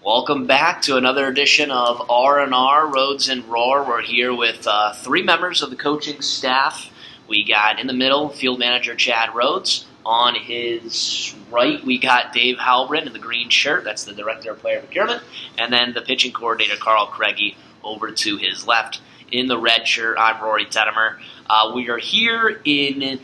Welcome back to another edition of RnR, Rhoades and Roar. We're here with three members of the coaching staff. We got in the middle, field manager Chad Rhoades. On his right, we got Dave Heilbrunn in the green shirt. That's the director of player procurement. And then the pitching coordinator, Karl Craigie, over to his left. In the red shirt, I'm Rory Teddemer. We are here in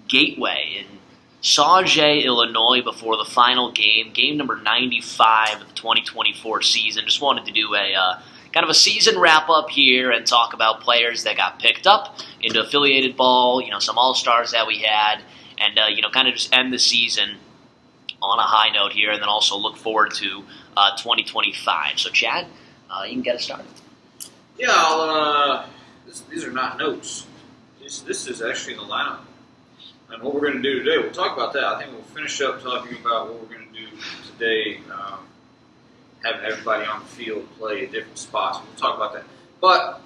Gateway in Sauget, Illinois, before the final game number 95 of the 2024 season. Just wanted to do a kind of a season wrap-up here and talk about players that got picked up into affiliated ball, some All-Stars that we had, and kind of just end the season on a high note here, and then also look forward to 2025. So, Chad, you can get us started. Yeah, these are not notes. This is actually the lineup. And what we're going to do today, we'll talk about that. I think we'll finish up talking about what we're going to do today, having everybody on the field play at different spots. We'll talk about that. But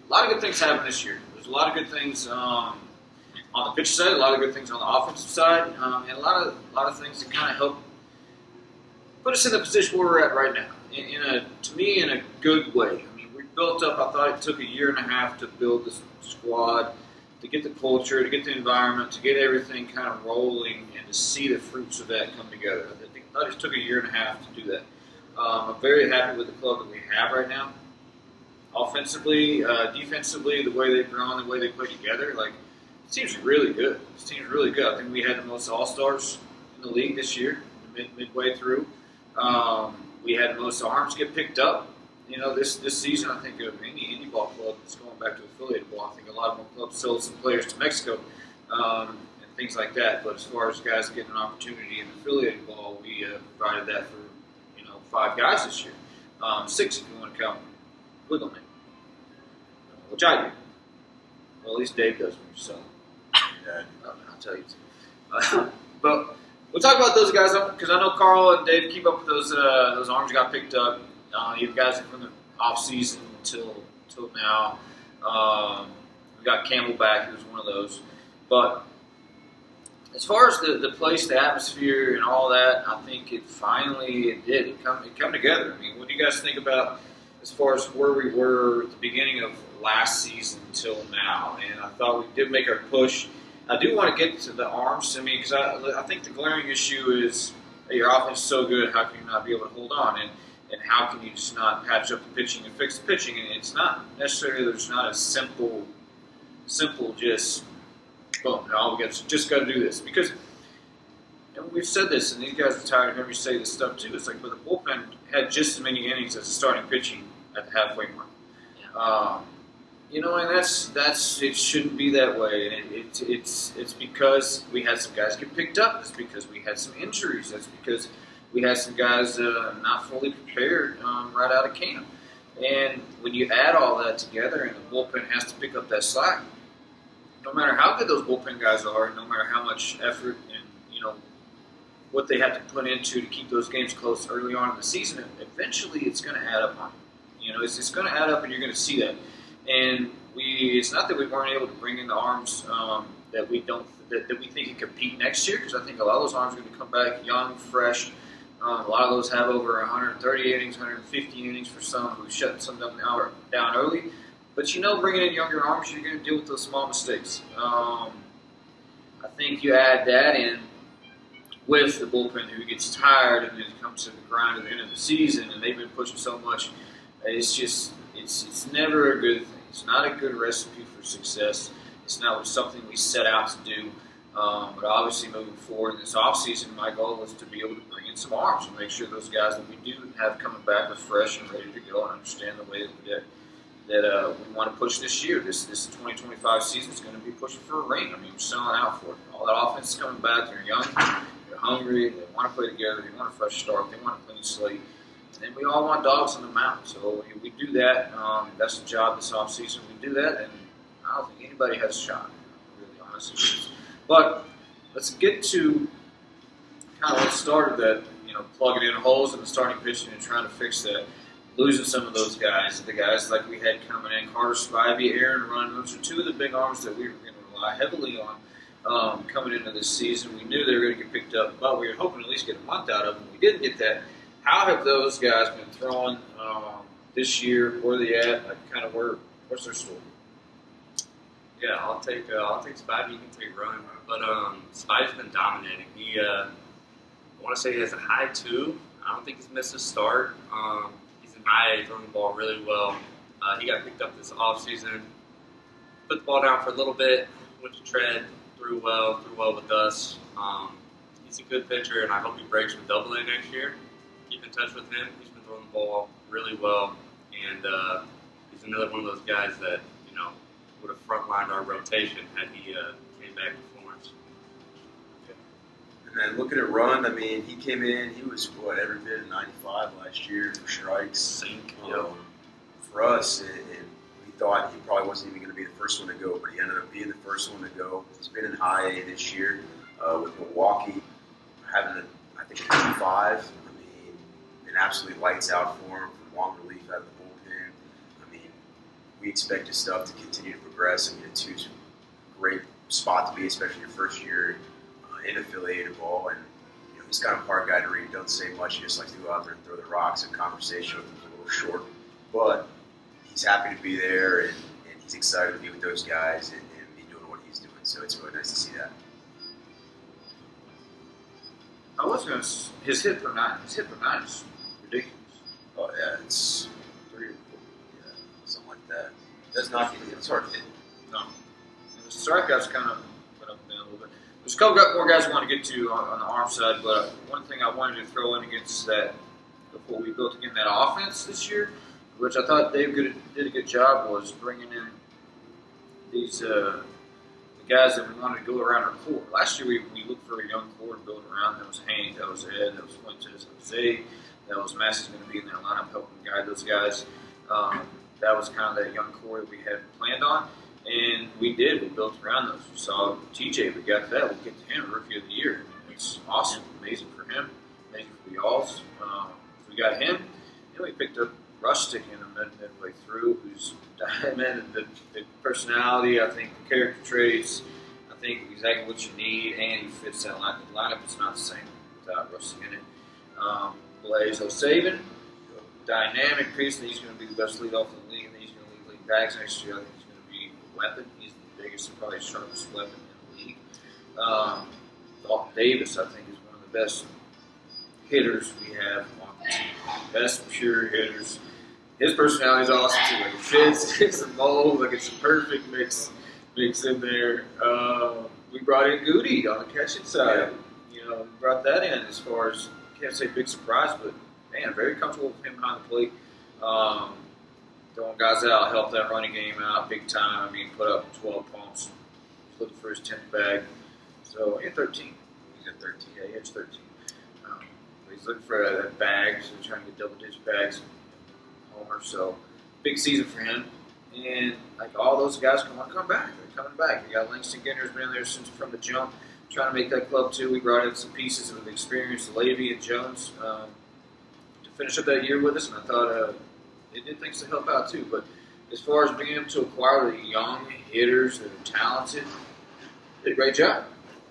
a lot of good things happened this year. There's a lot of good things on the pitch side, a lot of good things on the offensive side, and a lot of things that kind of help put us in the position where we're at right now. To me, in a good way. I mean, we built up. I thought it took a year and a half to build this squad, to get the culture, to get the environment, to get everything kind of rolling, and to see the fruits of that come together. I thought it took a year and a half to do that. I'm very happy with the club that we have right now. Offensively, defensively, the way they've grown, the way they play together, it seems really good. It seems really good. I think we had the most All-Stars in the league this year, midway through. We had the most arms get picked up. This season, I think of any indie ball club that's going back to affiliated ball, I think a lot more clubs sold some players to Mexico and things like that. But as far as guys getting an opportunity in affiliated ball, we provided that for 5 guys this year, 6 if you want to count Wiggleman, which I do. Well, at least Dave does when you sell them. I'll tell you too. But we'll talk about those guys because I know Karl and Dave keep up with those arms that got picked up. You guys from the off season till now. We got Campbell back. He was one of those. But as far as the place, the atmosphere, and all that, I think it did. It come together. I mean, what do you guys think about as far as where we were at the beginning of last season till now? And I thought we did make our push. I do want to get to the arms. I mean, because I think the glaring issue is your offense is so good, how can you not be able to hold on? And how can you just not patch up the pitching and fix the pitching? And it's not necessarily, there's not a simple just, boom, we just got to do this. Because we've said this, and these guys are tired of hearing me say this stuff too. It's but the bullpen had just as many innings as the starting pitching at the halfway mark. And that's it shouldn't be that way. And it's because we had some guys get picked up. It's because we had some injuries. That's because we had some guys not fully prepared right out of camp. And when you add all that together and the bullpen has to pick up that slack, no matter how good those bullpen guys are, no matter how much effort and what they have to put into to keep those games close early on in the season, eventually it's going to add up on you. It's going to add up, and you're going to see that. And it's not that we weren't able to bring in the arms that we think can compete next year, because I think a lot of those arms are going to come back young, fresh. A lot of those have over 130 innings, 150 innings for some who shut some of them down early. But bringing in younger arms, you're going to deal with those small mistakes. I think you add that in with the bullpen who gets tired and it comes to the grind at the end of the season, and they've been pushing so much. It's never a good thing. It's not a good recipe for success. It's not something we set out to do. But obviously, moving forward in this offseason, my goal is to be able to bring in some arms and make sure those guys that we do have coming back are fresh and ready to go and understand the way that we want to push this year. This 2025 season is going to be pushing for a ring. I mean, we're selling out for it. All that offense is coming back. They're young, they're hungry, they want to play together, they want a fresh start, they want a clean slate. And we all want dogs on the mound. So we do that. That's the job this offseason. We do that, and I don't think anybody has a shot, really, honestly. But let's get to kind of what started that, plugging in holes in the starting pitching and trying to fix that. Losing some of those guys, the guys like we had coming in, Carter Spivey, RnR. Those are 2 of the big arms that we were going to rely heavily on coming into this season. We knew they were going to get picked up, but we were hoping to at least get a month out of them. We didn't get that. how have those guys been throwing this year? Where are they at? Like, kind of what's their story? Yeah, I'll take Spivey. You can take Run, but Spivey's been dominating. I want to say he has a high 2. I don't think he's missed a start. He's an IA, throwing the ball really well. He got picked up this offseason. Put the ball down for a little bit, went to tread, threw well with us. He's a good pitcher, and I hope he breaks with Double A next year. Keep in touch with him. He's been throwing the ball really well, and he's another one of those guys that would have frontlined our rotation had he came back to Florence. And then looking at Run, I mean, he came in. He was every bit of 95 last year for strikes. Sink. For us, we thought he probably wasn't even going to be the first one to go, but he ended up being the first one to go. He's been in high A this year with Milwaukee, having I think a 2.5. I mean, been absolutely lights out for him from long relief out of the bullpen. I mean, we expect his stuff to continue to progress. I mean, it's a great spot to be, especially your first year in affiliated ball. And he's kind of a hard guy to read. Don't say much. He just likes to go out there and throw the rocks. And conversation with him is a little short, but he's happy to be there, and he's excited to be with those guys and be doing what he's doing. So it's really nice to see that. I was going to his hit per 9. His hit per 9 is ridiculous. Oh yeah, it's 3 or 4, something like that. That's not it's hard to hit. No, and the strikeouts kind of went up and down a little bit. There's a couple more guys I want to get to on the arm side, but one thing I wanted to throw in against that before we built again that offense this year, which I thought Dave did a good job, was bringing in these the guys that we wanted to go around our core. Last year we looked for a young core to build around. That was Hank, that was Ed, that was Fuentes, that was Jose, that was Massey's going to be in that lineup helping guide those guys. That was kind of that young core that we had planned on, and we did. We built around those. We saw TJ, we got that. We get to him, Rookie of the Year. It's awesome, amazing for him, amazing for the Alls. We got him, and we picked up Rustic in the midway through, who's diamond, the personality, I think the character traits, I think exactly what you need, and he fits that lineup. The lineup is not the same without Rustic in it. Blaze O'Savin, dynamic piece. He's going to be the best leadoff in the league, and he's going to lead bags next year. I think he's going to be a weapon. He's the biggest and probably sharpest weapon in the league. Dalton Davis, I think, is one of the best hitters we have on the team. Best pure hitters. His personality is awesome too. Like, it fits, it's a mold, like it's a perfect mix in there. We brought in Goody on the catching side. We brought that in as far as, can't say big surprise, but man, very comfortable with him behind the plate. Throwing guys out, helped that running game out big time. I mean, put up 12 pumps. He's looking for his 10th bag. So he had 13. He's at 13. Yeah, he had 13. He's looking for that bag, so he's trying to get double-digit bags. Homer, so big season for him. And like all those guys come back. They're coming back. You got Langston Ginter's been there since from the jump, trying to make that club too. We brought in some pieces of experience, Levy and Jones, to finish up that year with us, and I thought they did things to help out too. But as far as being able to acquire the young hitters that are talented, they did a great job.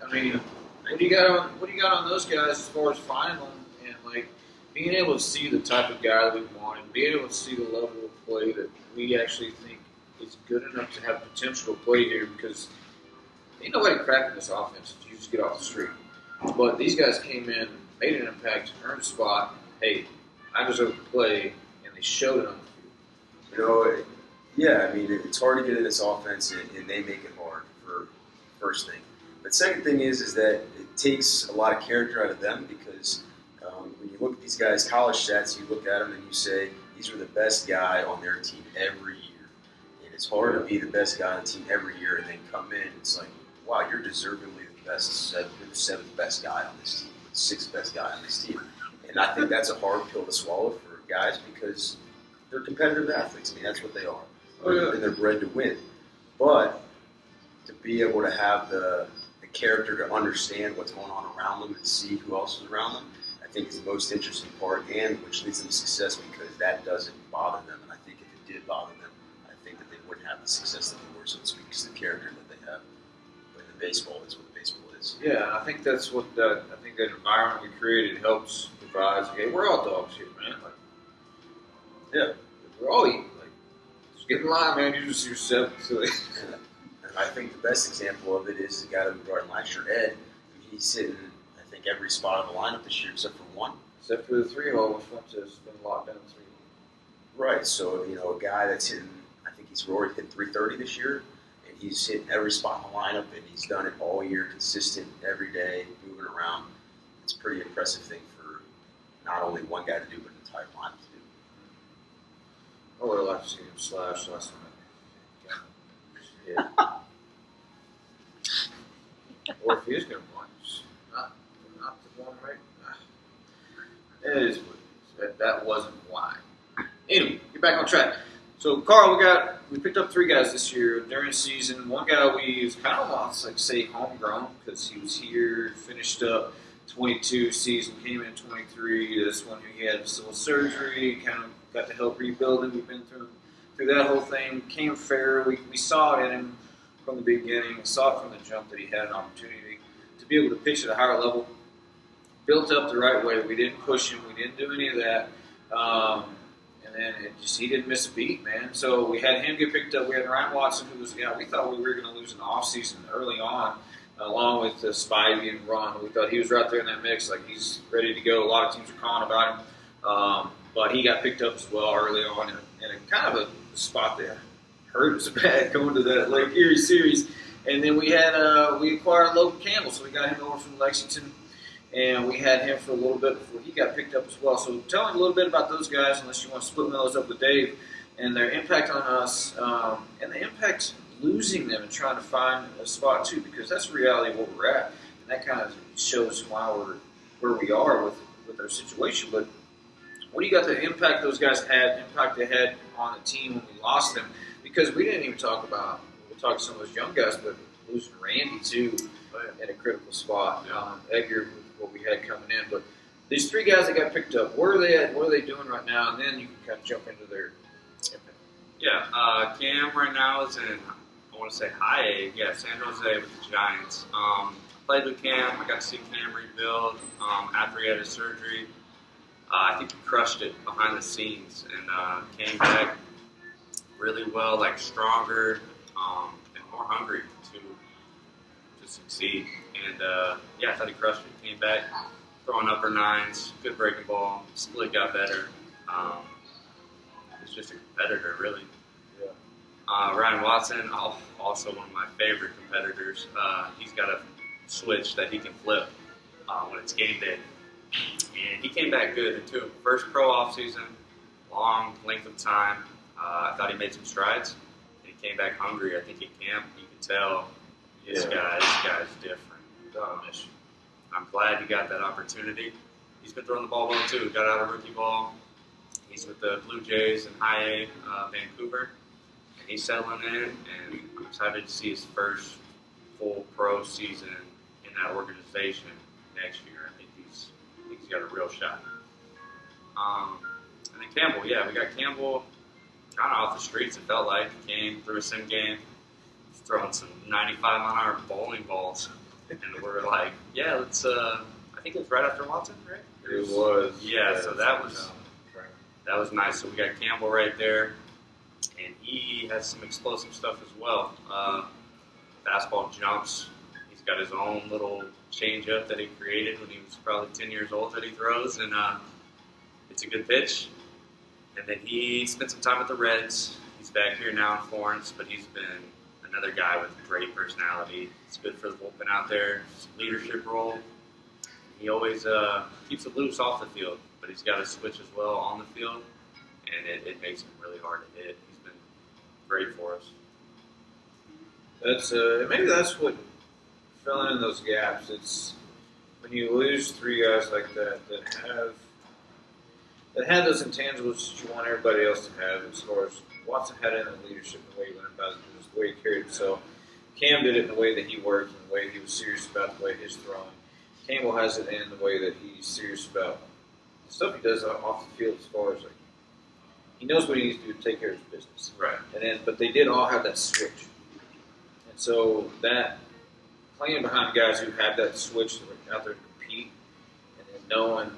I mean, what do you got on those guys as far as finding them and like being able to see the type of guy that we wanted, being able to see the level of play that we actually think is good enough to have potential to play here, because ain't nobody cracking this offense if you just get off the street. But these guys came in, made an impact, earned a spot. Hey, I deserve to play, and they showed it on the field. Yeah, I mean, it's hard to get in this offense, and they make it hard for first thing. But second thing is that it takes a lot of character out of them, because when you look at these guys' college stats, you look at them and you say, these are the best guy on their team every year. And it's hard to be the best guy on the team every year and then come in. It's like, wow, you're deservingly the seventh best guy on this team, the sixth best guy on this team. And I think that's a hard pill to swallow for guys, because they're competitive athletes. I mean, that's what they are. And they're bred to win. But to be able to have the character to understand what's going on around them and see who else is around them, I think is the most interesting part, and which leads them to success, because that doesn't bother them. And I think if it did bother them, I think that they wouldn't have the success that they were, so to speak, because the character that they have. But in baseball, is what baseball is. Yeah, I think that's what I think that environment we created helps with provides. Okay, we're all dogs here, man. Like, Yeah. we're all eating. Like, just get in line, man. You just yourself. So, And I think the best example of it is the guy that we brought in last year, Ed. He's sitting, I think, every spot of the lineup this year except for one. except for the 3-hole, which went to has been locked down 3. Right. So, a guy that's hitting, I think he's already hit 330 this year, and he's hitting every spot in the lineup, and he's done it all year, consistent, every day, moving around. It's a pretty impressive thing for not only one guy to do, but an entire lineup to do. I would have liked to see him slash last night. Yeah. Or if he is going to block, just not the one right. It is what it is. That wasn't why. Anyway, get back on track. So, Karl, we picked up 3 guys this year during the season. One guy we was kind of lost, like say, homegrown because he was here, finished up 22 season, came in 23. This one he had civil surgery, kind of got to help rebuild him. We've been through that whole thing. Came fair. We saw it in him from the beginning. We saw it from the jump that he had an opportunity to be able to pitch at a higher level. Built up the right way. We didn't push him. We didn't do any of that. And then he didn't miss a beat, man. So we had him get picked up. We had Ryan Watson, who was a guy we thought we were going to lose in the offseason early on, along with Spivey and Ron. We thought he was right there in that mix. Like, he's ready to go. A lot of teams were calling about him. But he got picked up as well early on in a kind of a spot that hurt us bad going to that Lake Erie series. And then we acquired Logan Campbell, so we got him over from Lexington. And we had him for a little bit before he got picked up as well. So tell him a little bit about those guys, unless you want to split those up with Dave, and their impact on us, and the impact losing them and trying to find a spot too, because that's the reality of where we're at. And that kind of shows why we're where we are with our situation. But what do you got the impact those guys had, impact they had on the team when we lost them? Because we didn't even talk about, we talked to some of those young guys, but losing Randy too in a critical spot. Edgar, what we had coming in, but these 3 guys that got picked up, where are they at? What are they doing right now? And then you can kind of jump into their impact. Yeah, Cam right now is in, I want to say high A, San Jose with the Giants. Played with Cam. I got to see Cam rebuild after he had his surgery. I think he crushed it behind the scenes and came back really well, like stronger and more hungry to succeed. And I thought he crushed it. Came back throwing upper nines, good breaking ball, split got better. He's just a competitor, really. Yeah. Ryan Watson, also one of my favorite competitors. He's got a switch that he can flip when it's game day. And he came back good, too. First pro offseason, long length of time. I thought he made some strides. And he came back hungry. I think at camp, you could tell this guy's different. I'm glad he got that opportunity. He's been throwing the ball well, too. Got out of rookie ball. He's with the Blue Jays in High A, Vancouver. And he's settling in, and I'm excited to see his first full pro season in that organization next year. I think he's got a real shot. And then Campbell, we got Campbell kind of off the streets, it felt like. He came through a sim game, throwing some 95-mile-an-hour bowling balls. And we're like, let's, I think it was right after Watson, right? It was. Yeah, so that was nice. So we got Campbell right there, and he has some explosive stuff as well. Fastball jumps. He's got his own little changeup that he created when he was probably 10 years old that he throws, and it's a good pitch. And then he spent some time with the Reds. He's back here now in Florence, but he's been another guy with great personality. It's good for the bullpen out there. It's a leadership role. He always keeps it loose off the field, but he's got a switch as well on the field, and it makes him really hard to hit. He's been great for us. That's maybe that's what filling in those gaps. It's when you lose 3 guys like that have those intangibles that you want everybody else to have. As far as Watson had it in the leadership, the way he went about it, the way he carried himself. Cam did it in the way that he worked, and the way he was serious about the way his throwing. Campbell has it in the way that he's serious about the stuff he does off the field. As far as he knows what he needs to do to take care of his business. Right. But they did all have that switch, and so that playing behind guys who have that switch that are out there to compete, and then knowing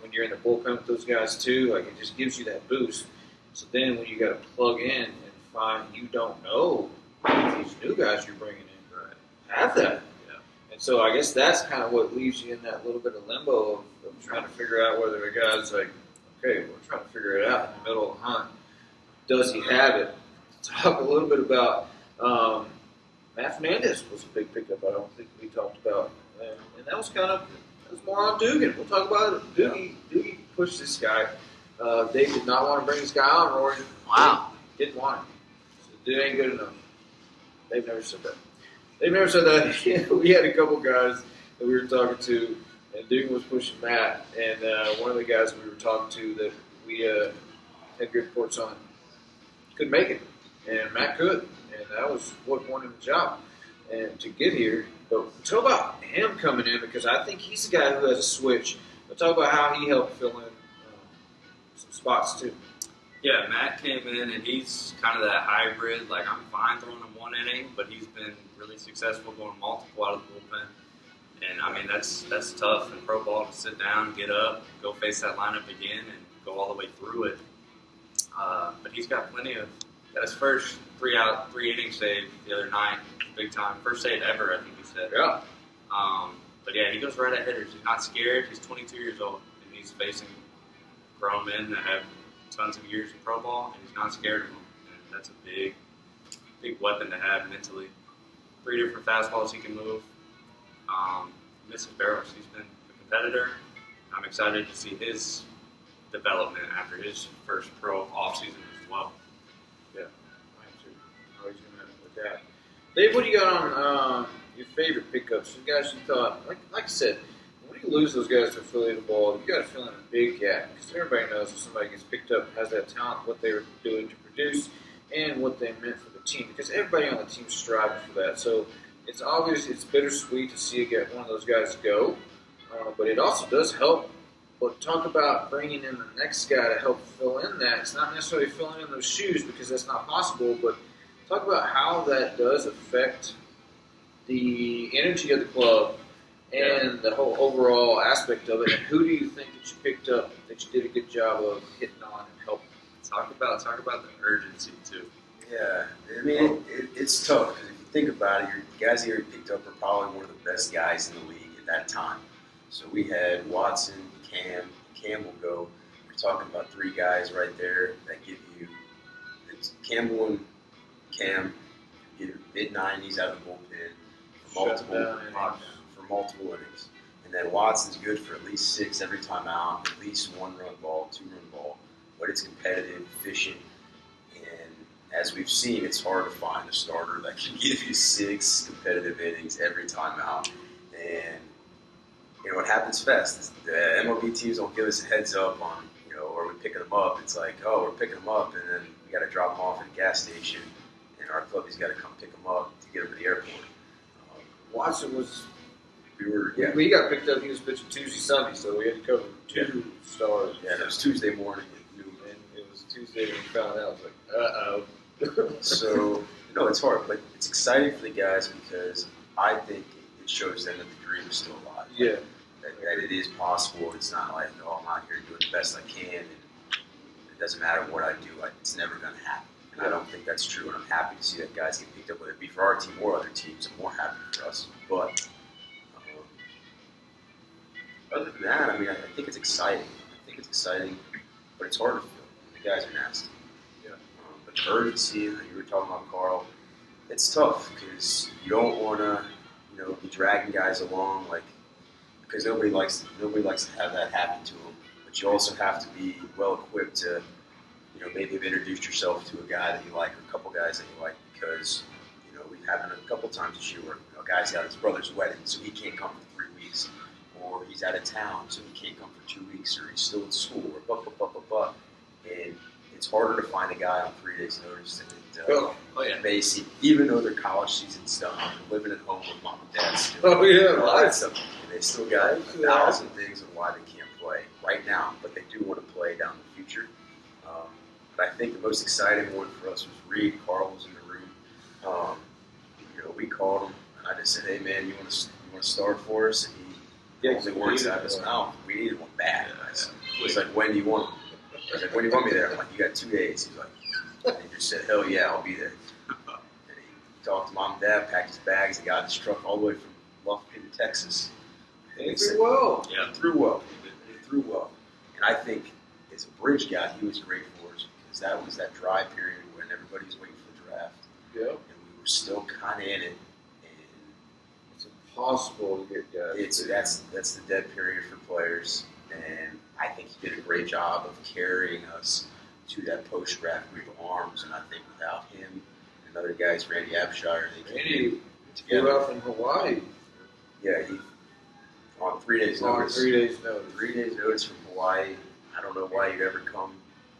when you're in the bullpen with those guys too. Like, it just gives you that boost. So then when you got to plug in and find, you don't know if these new guys you're bringing in have that. And so I guess that's kind of what leaves you in that little bit of limbo of trying to figure out whether a guy's like, okay, we're trying to figure it out in the middle of the hunt. Does he have it? Talk a little bit about Matt Fernandez was a big pickup. I don't think we talked about, and that was more on Dugan. We'll talk about it. Doogie pushed this guy. They did not want to bring this guy on, Rory. Wow. They didn't want him. So it ain't good enough. They've never said that. They've never said that. We had a couple guys that we were talking to, and Dugan was pushing Matt, and one of the guys we were talking to that we had good reports on couldn't make it, and Matt could, and that was what won him the job and to get here. But talk about him coming in, because I think he's the guy who has a switch. But talk about how he helped fill in some spots too. Yeah, Matt came in, and he's kind of that hybrid. Like, I'm fine throwing him one inning, but he's been really successful going multiple out of the bullpen. And, I mean, that's tough in pro ball to sit down, get up, go face that lineup again, and go all the way through it. But he's got plenty of – got his first three inning save the other night, big time. First save ever, I think he said. Yeah. But, yeah, he goes right at hitters. He's not scared. He's 22 years old, and he's facing grown men that have tons of years in pro ball, and he's not scared of them. And that's a big weapon to have mentally. 3 different fastballs he can move. Misses barrels. He's been a competitor. I'm excited to see his development after his first pro offseason as well. Yeah, I am too. Always going to with that. Dave, what do you got on your favorite pickups? The guys you thought, like I said, when you lose those guys to affiliated ball, you got to fill in a big gap, because everybody knows if somebody gets picked up, has that talent, what they were doing to produce, and what they meant for the team, because everybody on the team is striving for that. So it's obvious, it's bittersweet to see one of those guys go, but it also does help. But talk about bringing in the next guy to help fill in that. It's not necessarily filling in those shoes, because that's not possible, but talk about how that does affect the energy of the club and the whole overall aspect of it. And who do you think that you picked up that you did a good job of hitting on and helping? Talk about the urgency too. Yeah, I mean, it's tough, because if you think about it, the guys that you picked up are probably one of the best guys in the league at that time. So we had Watson, Cam will go. We're talking about 3 guys right there that give you Campbell and Cam give you mid-90s out of the bullpen for multiple innings. And then Watson's good for at least 6 every time out, at least 1-run ball, 2-run ball. But it's competitive, efficient, and as we've seen, it's hard to find a starter that can give you 6 competitive innings every time out. And you know, it happens fast. The MLB teams don't give us a heads up on, are we picking them up? It's like, oh, we're picking them up, and then we got to drop them off at a gas station, and our club has got to come pick them up to get them to the airport. Watson was. We He got picked up. He was pitching Tuesday, Sunday, so we had to cover 2 stars. Yeah, and it was Tuesday morning. And it was Tuesday when we found out. I was like, So, it's hard, but it's exciting for the guys, because I think it shows them that the dream is still alive. Yeah. That it is possible. It's not like, I'm out here doing the best I can, and it doesn't matter what I do. It's never going to happen. And I don't think that's true, and I'm happy to see that guys get picked up, whether it be for our team or other teams. I'm more happy for us. But other than that, I think it's exciting. But it's hard to feel. The guys are nasty. Yeah. But the urgency that you were talking about, Karl, it's tough, because you don't want to, be dragging guys along, because nobody likes to have that happen to them. But you also have to be well equipped to, maybe have introduced yourself to a guy that you like, or a couple guys that you like, because we've happened a couple times this year where a guy's got his brother's wedding, so he can't come for 3 weeks, or he's out of town, so he can't come for 2 weeks, or he's still in school, or and it's harder to find a guy on 3 days' notice than Macy, even though their college season's done, they're living at home with mom and dad still. And they still got 1,000 things on why they can't play right now, but they do want to play down in the future. But I think the most exciting one for us was Reed. Karl was in the room. We called him, and I just said, "Hey man, you want to start for us?" And only words out of his mouth. We needed one bad. He's like, when do you want him? I was like, when do you want me there? I'm like, you got 2 days. He's like, and he just said, hell yeah, I'll be there. And he talked to mom and dad, packed his bags, and got his truck all the way from Lufkin, Texas. He threw well. Yeah, threw well. He threw well. And I think as a bridge guy, he was great for us because that was that dry period when everybody was waiting for the draft. Yeah. And we were still kind of in it. It's impossible to get guys. That's the dead period for players. And I think he did a great job of carrying us to that post-draft group of arms. And I think without him and other guys, Randy Abshire, they came together. Flew out from Hawaii. Yeah, he on 3 days notice. 3 days notice. 3 days notice from Hawaii. I don't know why you'd ever come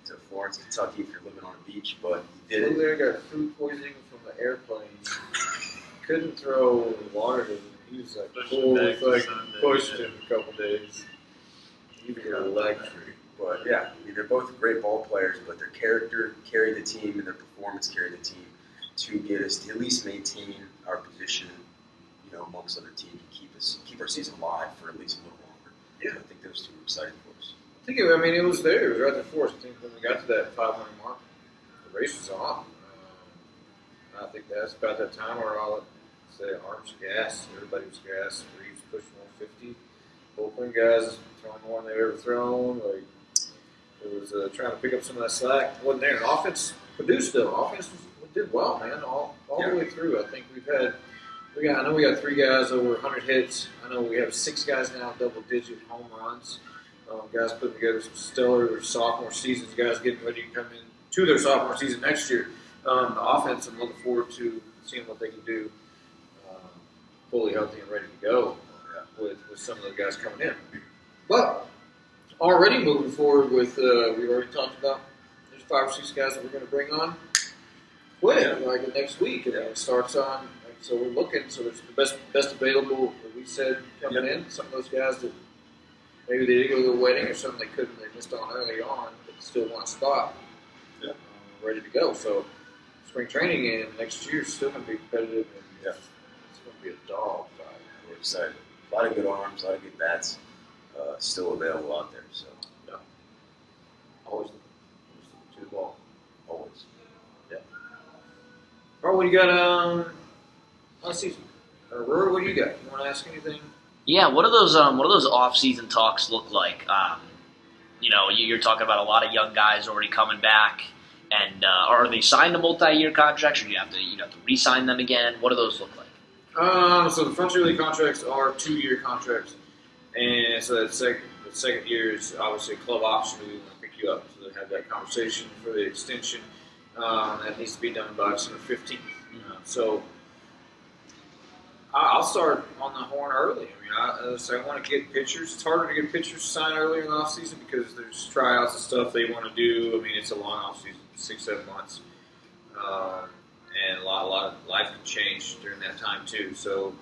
to Florence, Kentucky if you're living on a beach, but he did Flew it. there, got food poisoning from the airplane. Couldn't throw water to him. He was like, pushed him a couple days. Even got electric. But yeah, I mean, they're both great ball players, but their character carried the team and their performance carried the team to get us to at least maintain our position, amongst other teams and keep our season alive for at least a little longer. Yeah. I think those two were exciting for us. It was there. It was right there for us. I think when we got to that 500 mark, the race was on. I think that's about that time where all arms gas. Everybody was gas. Reeves pushed 150. Bullpen guys throwing more than they've ever thrown. It was trying to pick up some of that slack. Wasn't there. And offense produced though. Offense did well, man, all the way through. I think I know we got 3 guys over 100 hits. I know we have 6 guys now double-digit home runs. Guys putting together some stellar sophomore seasons. Guys getting ready to come in to their sophomore season next year. The offense, I'm looking forward to seeing what they can do fully healthy and ready to go with some of the guys coming in. But already moving forward with, we already talked about, there's 5 or 6 guys that we're going to bring on quick, next week. And then it starts on. So we're looking. So there's the best available that we said coming in. Some of those guys that maybe they did go to the wedding or something they couldn't. They missed on early on, but still want a spot. Yeah. Ready to go. So spring training and next year is still going to be competitive. And it's going to be a dog fight. We're excited. A lot of good arms, a lot of good bats still available out there. So Always looking to the ball. always. All right, what do you got last season? Rory, what do you got? You want to ask anything? Yeah, what do those off-season talks look like? You're talking about a lot of young guys already coming back, and are they signed to multi-year contracts, or do you have to re-sign them again? What do those look like? So the front yearly contracts are 2-year contracts, and so the second year is obviously a club option. We want to pick you up, so they have that conversation for the extension. That needs to be done by December 15th. So I'll start on the horn early. I want to get pitchers. It's harder to get pitchers signed earlier in the offseason because there's tryouts and stuff they want to do. It's a long offseason, 6-7 months. And a lot of life can change during that time too. So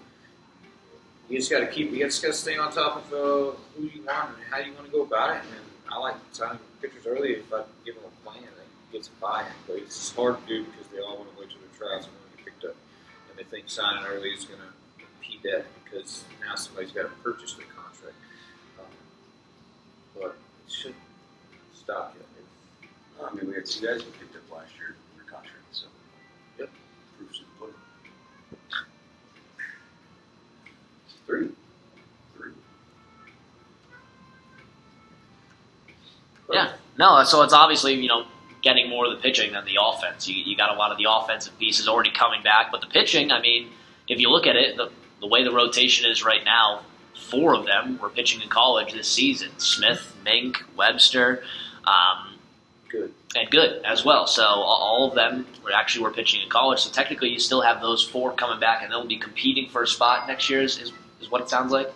you just got to stay on top of who you want and how you want to go about it. And I like signing pitchers early if I give them a plan. Get some buy-in, but it's just hard to do because they all want to wait till their tryouts and want to get picked up, and they think signing early is going to impede that because now somebody's got to purchase their contract. But it shouldn't stop you. We had 2 guys who picked up last year in their contract, so proofs in the pudding. 3. Yeah, no. So it's obviously getting more of the pitching than the offense. You got a lot of the offensive pieces already coming back, but the pitching, if you look at it, the way the rotation is right now, 4 of them were pitching in college this season. Smith, Mink, Webster, good as well. So all of them were pitching in college. So technically you still have those 4 coming back, and they'll be competing for a spot next year is what it sounds like?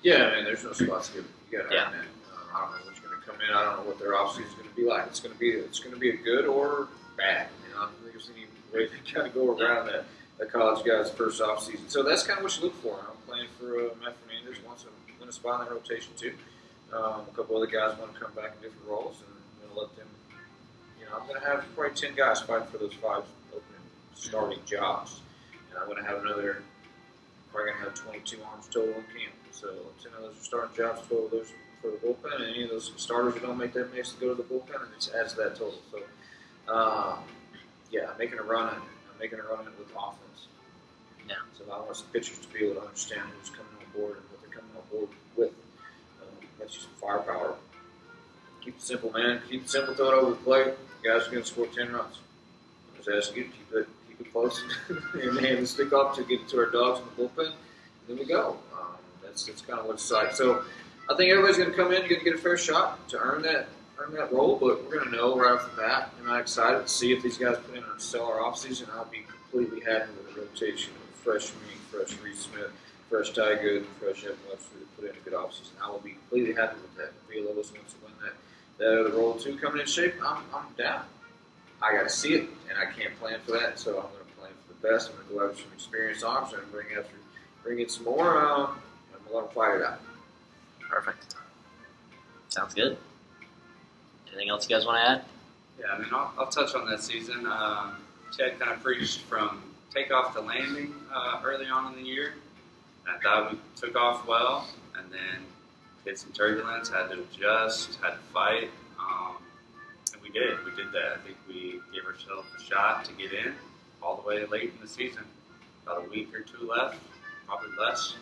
Yeah, there's no spots given. You got to earn that. I don't know what's going to come in. I don't know what their offseason is going to be like. It's going to be a good or bad. I don't think there's any way to kind of go around that college guy's first offseason. So that's kind of what you look for. I'm playing for Matt Fernandez wants to win a spot in that rotation too. A couple other guys want to come back in different roles, and I'm going to let them. I'm going to have probably 10 guys fighting for those 5 open starting jobs, and I'm going to have another probably going to have 22 arms total in camp. So 10 of those are starting jobs, 12 of those for the bullpen, and any of those starters who don't make that mix to go to the bullpen, and it adds to that total. So, I'm making a run at it. I'm making a run at it with offense. Yeah. So I want some pitchers to be able to understand who's coming on board and what they're coming on board with. That's just some firepower. Keep it simple, man. Keep it simple. Throw it over the plate. You guys are going to score 10 runs. I just ask you to keep it close and hand the stick off to get it to our dogs in the bullpen. And then we go. That's kind of what it's like. So I think everybody's going to come in, going to get a fair shot to earn that role, but we're going to know right off the bat. And I'm excited to see if these guys put in a stellar offseason. I'll be completely happy with the rotation of fresh me, fresh Reese Smith, fresh Ty Good, and fresh Evan Webster to put in a good offseason. I will be completely happy with that. If Villalobos wants to win that other role too coming in shape, I'm down. I got to see it, and I can't plan for that, so I'm going to plan for the best. I'm going to go after some experienced arms and bring in some more, and I'm going to fight it out. Perfect. Sounds good. Anything else you guys want to add? Yeah, I mean, I'll touch on that season. Chad kind of preached from takeoff to landing early on in the year. I thought we took off well, and then hit some turbulence, had to adjust, had to fight, and we did. We did that. I think we gave ourselves a shot to get in all the way late in the season. About a week or two left, probably less.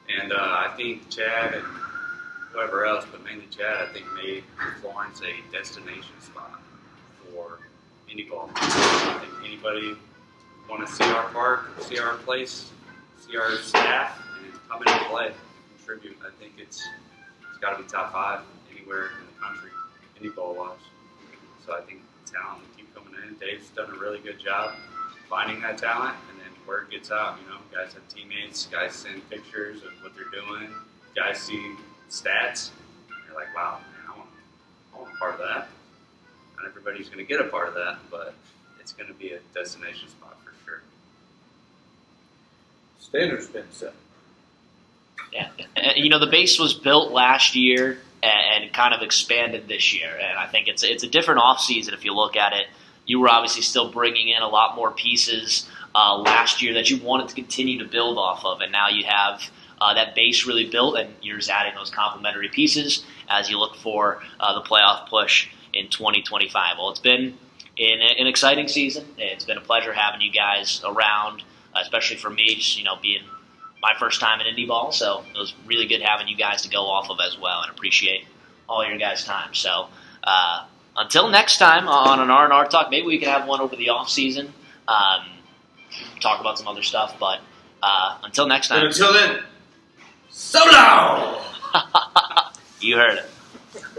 And I think Chad and whoever else, but mainly Chad, I think made Florence a destination spot for indie ball. I think anybody want to see our park, see our place, see our staff, and come in and play, contribute. I think it's got to be top 5 anywhere in the country, indie ball wise. So I think talent will keep coming in. Dave's done a really good job finding that talent, and then word gets out. Guys have teammates, guys send pictures of what they're doing, guys see stats. You're like, wow, man, I want a part of that. Not everybody's going to get a part of that, but it's going to be a destination spot for sure. Standard's been set. Yeah. The base was built last year and kind of expanded this year, and I think it's a different offseason if you look at it. You were obviously still bringing in a lot more pieces last year that you wanted to continue to build off of, and now you have that base really built, and you're just adding those complementary pieces as you look for the playoff push in 2025. Well, it's been an exciting season. It's been a pleasure having you guys around, especially for me, just being my first time in indie ball. So it was really good having you guys to go off of as well, and appreciate all your guys' time. So until next time on an RnR Talk, maybe we can have one over the off season, talk about some other stuff. But until next time. And until then, so long! You heard it.